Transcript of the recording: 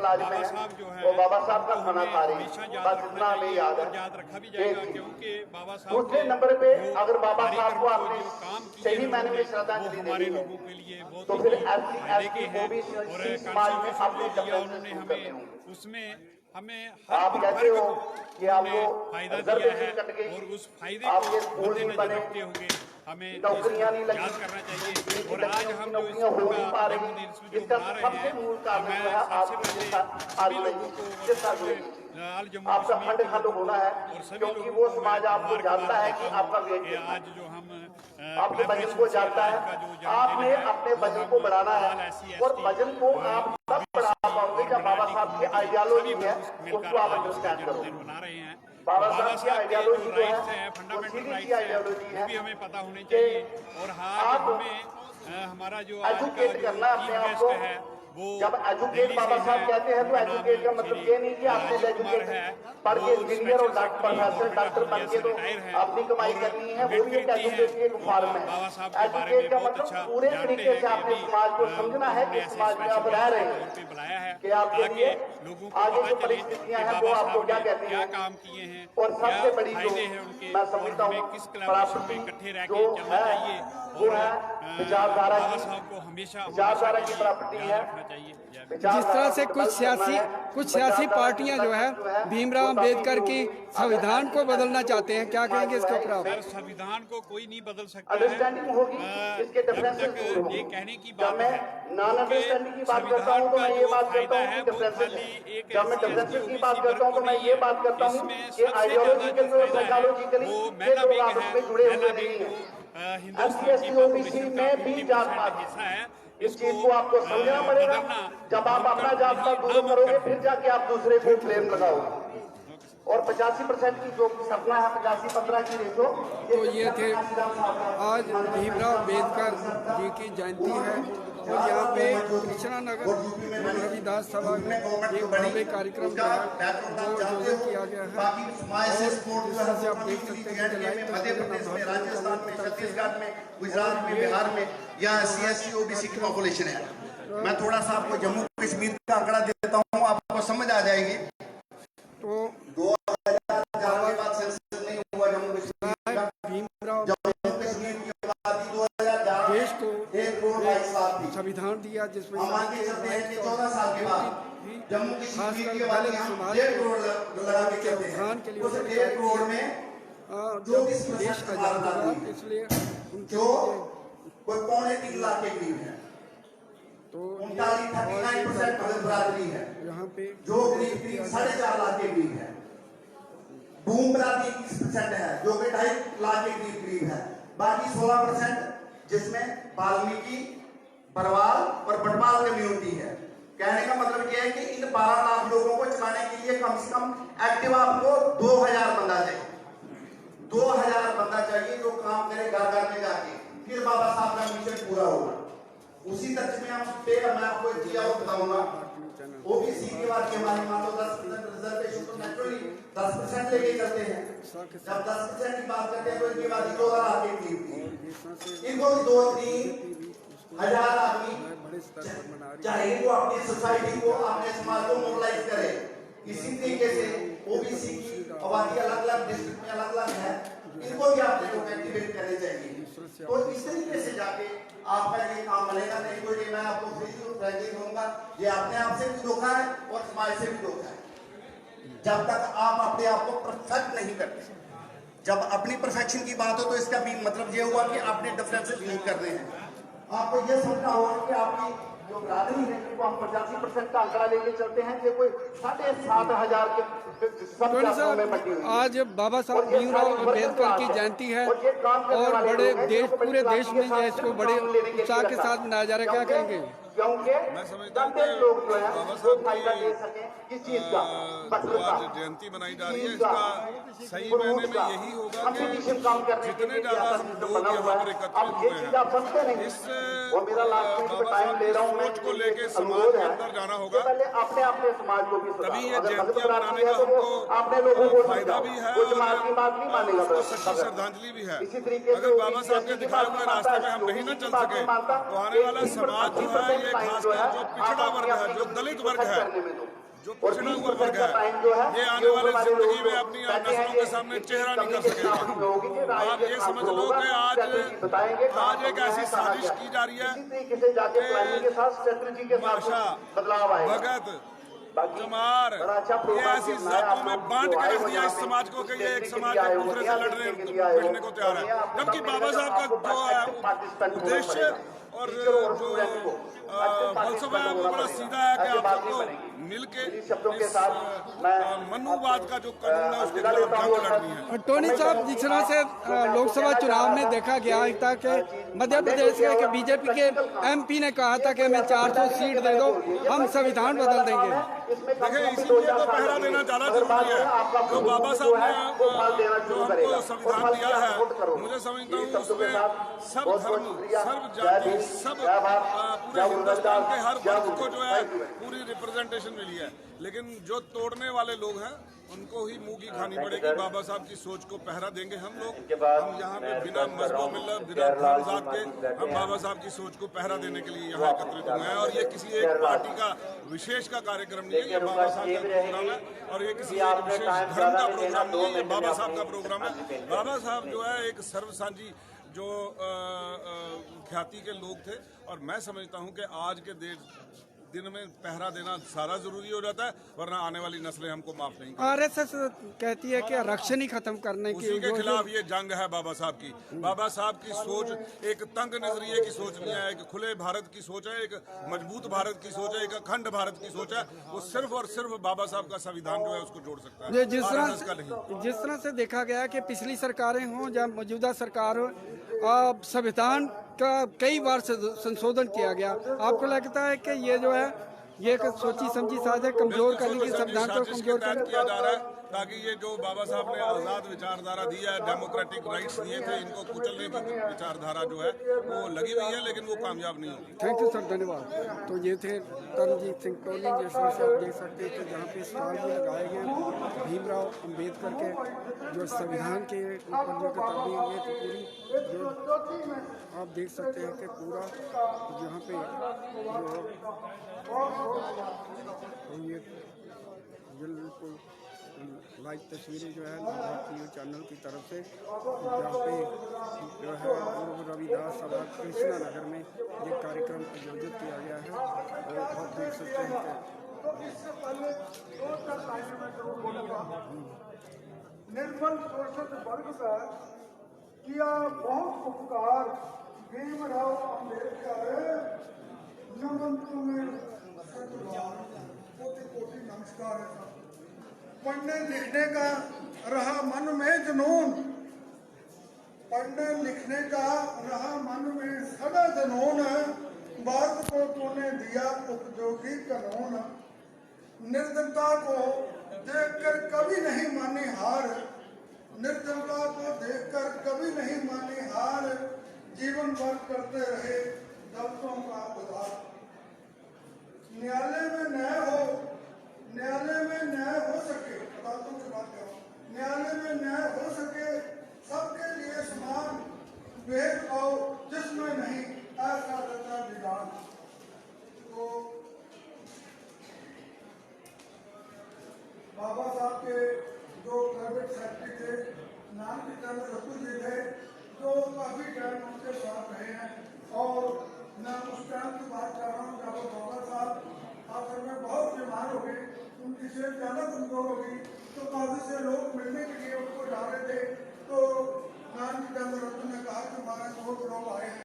मुलाजिम हैं वो बाबा साहब का खाना खा रहे हैं, बस इतना हमें याद है। दूसरे नंबर पे अगर बाबा साहब को आपने सही मायने में श्रद्धांजलि देनी है तो फिर एससी ओबीसी समाज में अपने डिफरेंसेस दूर करने होंगे। उसमें हमें आप कहते हो कि आपको फायदा दिया रिजर्वेशन है कट गई, और उस फायदे आपके को स्कूल नहीं बने, होंगे हमें नौकरियां नहीं लगी, याद करना चाहिए। और लड़कियों आज की हम नौकरियां हो नहीं पा रही, इसका सबसे मूल कारण जो है आपकी आपका फंड खत्म होना है, क्योंकि वो समाज आपको जानता है कि आपका वेट कितना आज जो हम आपके वजन को जानता है। आपने अपने वजन को बढ़ाना है और वजन को आप तब बढ़ा पाओगे जब बाबा साहब की आइडियोलॉजी है उसको आप अंडरस्टैंड करो। बना रहे हैं बाबा साहब की आइडियोलॉजी जो है वो फंडामेंटल सीधी सी राइट्स है, आइडियोलॉजी वो भी है हमें पता होने चाहिए। और आप हाँ हमें हमारा जो आज का एजुकेट करना जो अपने आप चीफ को। गेस्ट है वो जब एजुकेट बाबा साहब कहते हैं तो एजुकेट का मतलब ये नहीं कि आपने एजुकेट पढ़ के इंजीनियर और डॉक्टर बन के तो अपनी कमाई करनी है, वो भी एक एजुकेट की एक फॉर्म है। एजुकेट का मतलब पूरे तरीके से आपने समाज को समझना है कि समाज में आप रह रहे हैं, कि आपके लिए आगे जो परिस्थितियां हैं वो आपको क्या कहती हैं, काम किए हैं और सबसे बड़ी जो मैं समझता हूँ प्राप्ति जो है वो है विचारधारा की प्राप्ति है। जिस तरह से कुछ सियासी पार्टियां जो है भीमराव अंबेडकर की संविधान को बदलना चाहते हैं, क्या कहेंगे इसके ऊपर आप? संविधान को कोई नहीं बदल सकता अंडरस्टैंडिंग होगी, इसके डिफरेंसेस दूर होंगे। ये कहने की जब बात मैं है नॉन अंडरस्टैंडिंग की बात करता हूँ तो मैं ये बात करता हूँ कि डिफरेंसेस है। जब मैं डिफरेंसेस की बात करता हूँ तो मैं ये बात करता हूँ कि आइडियोलॉजिकली और साइकोलॉजिकली ये लोग आपस में जुड़े हुए नहीं है। एससी ओबीसी में भी जात पात है, इस चीज को आपको समझना पड़ेगा। जब आप अपना जात पात दूर करोगे फिर जाके आप दूसरे को क्लेम लगाओगे। और 85% की जो सपना है 85-15 की रेशो, तो ये थे आज भीमराव अंबेडकर जी की जयंती है और यहाँ पे कृष्णा नगर रविदास सभा में एक भव्य कार्यक्रम जो है वो आयोजित किया गया है। और जिस से आप देख सकते हैं गुजरात में, बिहार में यहाँ SC OBC की पॉपुलेशन है। मैं थोड़ा सा आपको जम्मू कश्मीर का आंकड़ा देता हूँ, आपको समझ आ जाएगी। तो 2004 के बाद सेंसस नहीं हुआ जम्मू कश्मीर का। भीमराव जम्मू कश्मीर की आबादी 2011 देश को 1,22 लाख थी। संविधान दिया जिसमें हम आगे चलते हैं कि 14 साल के बाद जम्मू कश्मीर की आबादी हम 1.5 करोड़ लगा के चलते हैं। उस 1.5 करोड़ में जो देश आजाद हुआ, इसलिए जो कोई 2.25 लाख के करीब है, तो 39% बरादरी है, यहाँ पे जो करीब 4.5 लाख के करीब है। बूम बरादरी 21% है जो कि 2.5 लाख के करीब है। बाकी 16% जिसमें वाल्मीकि, बरवाल और बटवाल कम्युनिटी है। कहने का मतलब यह है कि इन 12 लाख लोगों को चलाने के लिए कम से कम एक्टिव आपको 2000 बंदा चाहिए। 2000 बंदा चाहिए जो काम करे घर घर में जाके, फिर बाबा साहब का मिशन पूरा होगा। उसी तर्ज में हम पे मैं आपको एक चीज और बताऊंगा। ओबीसी की बात की हमारी मान लो 10% रिजर्वेशन तो नेचुरली 10% लेके चलते हैं। जब 10% की बात करते हैं तो इनकी बात 14 लाख की थी। इनको 2-3 हजार आदमी चाहिए जो अपनी सोसाइटी को, अपने समाज को मोबिलाइज करे। इसी तरीके से ओबीसी की आबादी अलग-अलग डिस्ट्रिक्ट में अलग-अलग है, इनको भी आपने लोग एक्टिवेट करने चाहिए। तो इस तरीके से जाके आपका ये काम बनेगा। नहीं तो ये मैं आपको फ्री दूंगा, ये अपने आप से भी धोखा है और समाज से भी धोखा है। जब तक आप अपने आप को परफेक्ट नहीं करते, जब अपनी परफेक्शन की बात हो तो इसका भी मतलब ये हुआ कि आपने डिफरेंसेस नहीं कर रहे हैं। आपको ये समझना होगा कि आपकी जो बरादरी है जिनको हम 85% का आंकड़ा लेके चलते हैं, ये कोई 7,500 के सब जातों में बटी हुई है। आज बाबा साहब भीमराव अंबेडकर की जयंती है और बड़े देश, पूरे देश में ये इसको बड़े उत्साह के साथ मनाया जा रहा है, क्या कहेंगे? क्योंकि तब लोग जो है वो फायदा ले सके किस चीज का, जो आज जयंती मनाई जा रही है इसका सही मायने में यही होगा कि जितने ज्यादा लोग यहाँ पर एकत्रित हुए हैं, इस बाबा साहब की सोच को लेके समाज के अंदर जाना होगा। अपने अपने समाज को भी तभी ये जयंतियां मनाने का हमको फायदा भी है और उसको सच्ची श्रद्धांजलि भी है। अगर बाबा साहब के दिखाए हुए रास्ते में हम नहीं न चल सके तो आने वाला समाज जो है, ये खासकर जो पिछड़ा वर्ग है, जो दलित वर्ग है, जो और पिछड़ा 20% हुआ वर्ग का टाइम जो है ये आने वाले हमारे जिंदगी लोग में अपनी कहते हैं नस्लों के सामने चेहरा नहीं कर सकेगा। आप ये समझ लो कि आज एक ऐसी साजिश की जा रही है इसी तरीके से जाके प्लानिंग के साथ स्ट्रेटजी के साथ माशा, बदलाव आएगा। भगत, चमार, ये ऐसी जातों में बांट के रख दिया इस समाज को कि ये एक समाज एक दूसरे से लड़ने भिड़ने को तैयार है। जबकि बाबा साहब का जो है उद्देश्य और जो फलसफा है वो बड़ा सीधा है कि आप सबको मिलके इस मनुवाद का जो कानून है उसके खिलाफ जंग लड़नी है। टोनी साहब, जिस तरह से लोकसभा चुनाव में देखा गया था कि मध्य प्रदेश के बीजेपी के एमपी ने कहा था कि हमें 400 सीट दे दो, हम संविधान बदल देंगे। देखिए, इसीलिए तो पहरा देना ज्यादा जरूरी है। जो बाबा साहब ने जो हमको संविधान दिया है, मुझे समझता हूँ उसमें सब धर्म, सब जाति, सब पूरे हिंदुस्तान के हर वर्ग को जो है पूरी रिप्रेजेंटेशन मिली है। लेकिन जो तोड़ने वाले लोग हैं उनको ही मुंह की खानी पड़ेगी। बाबा साहब की सोच को पहरा देंगे हम लोग। हम यहाँ पे बिना मजहबों मिलत, बिना धर्म जात के हम बाबा साहब की सोच को पहरा देने के लिए यहाँ एकत्रित हुए हैं। और ये किसी एक पार्टी का विशेष का कार्यक्रम नहीं है, ये बाबा साहब का प्रोग्राम है। और ये किसी एक विशेष धर्म का प्रोग्राम नहीं है, ये बाबा साहब का प्रोग्राम है। बाबा साहब जो है एक सर्वसांझी जो ख्याति के लोग थे। और मैं समझता हूँ कि आज के दिन में पहरा देना सारा जरूरी हो जाता है, वरना आने वाली नस्लें हमको माफ नहीं करेंगी। आरएसएस कहती है कि आरक्षण ही खत्म करने की उसी के खिलाफ ये जंग है बाबा साहब की। बाबा साहब की सोच एक तंग नजरिए की सोच नहीं है, एक खुले भारत की सोच है, एक मजबूत भारत की सोच है, एक अखंड भारत की सोच है। वो सिर्फ और सिर्फ बाबा साहब का संविधान जो है उसको जोड़ सकता है, आरएसएस का नहीं। जिस तरह से देखा गया कि पिछली सरकारें हों या मौजूदा सरकार हो, संविधान का कई बार संशोधन किया गया। आपको लगता है कि ये जो है ये एक सोची समझी साजिश कमजोर करने की, संविधान को कमजोर किया जा रहा है ताकि ये जो बाबा साहब ने आजाद विचारधारा दी है, डेमोक्रेटिक राइट्स दिए थे, इनको कुचलने की विचारधारा जो है वो लगी हुई है, लेकिन वो कामयाब नहीं होगी। थैंक यू सर, धन्यवाद। तो ये थे तरनजीत सिंह टोनी। जैसे आप देख सकते हैं कि जहाँ पे स्टॉल भी लगाए गए भीमराव अम्बेडकर के जो संविधान के ऊपर जो किताबें हुए तो पूरी जो आप देख सकते हैं कि पूरा यहाँ पे जो ये बिल्कुल लाइव तस्वीरें जो है भारतीय चैनल की तरफ से जहाँ पे जो है पूर्व रविदास सभा कृष्णा नगर में ये कार्यक्रम आयोजित किया गया है। और आप देख सकते हैं निर्मल शोषित वर्ग का किया बहुत उपकार भीमराव अम्बेडकर। नमन तुम्हें कोटि कोटि नमस्कार है। पढ़ने लिखने का रहा मन में जुनून, पढ़ने लिखने का रहा मन में सदा जुनून। भारत को तूने दिया उपयोगी कानून। निर्धनता को देखकर कभी नहीं मानी हार, निर्धनता को देखकर कभी नहीं मानी हार। जीवन भर करते रहे दलितों का उद्धार। न्यायालय में न्याय हो, न्यायालय में न्याय हो सके, बातों की बात करो, न्यायालय में न्याय हो सके, सबके लिए समान भेदभाव जिसमें नहीं, ऐसा रहता विधान। तो बाबा साहब के जो प्राइवेट सेक्रेटरी थे, नाम की तरह रतु जी थे, जो काफी टाइम उनके साथ रहे हैं। और मैं उस टाइम की बात कर रहा हूँ जब बाबा साहब आखिर में बहुत बीमार हो गई, उनकी सेहत ज्यादा कमजोर हो गई, तो काफी से लोग मिलने के लिए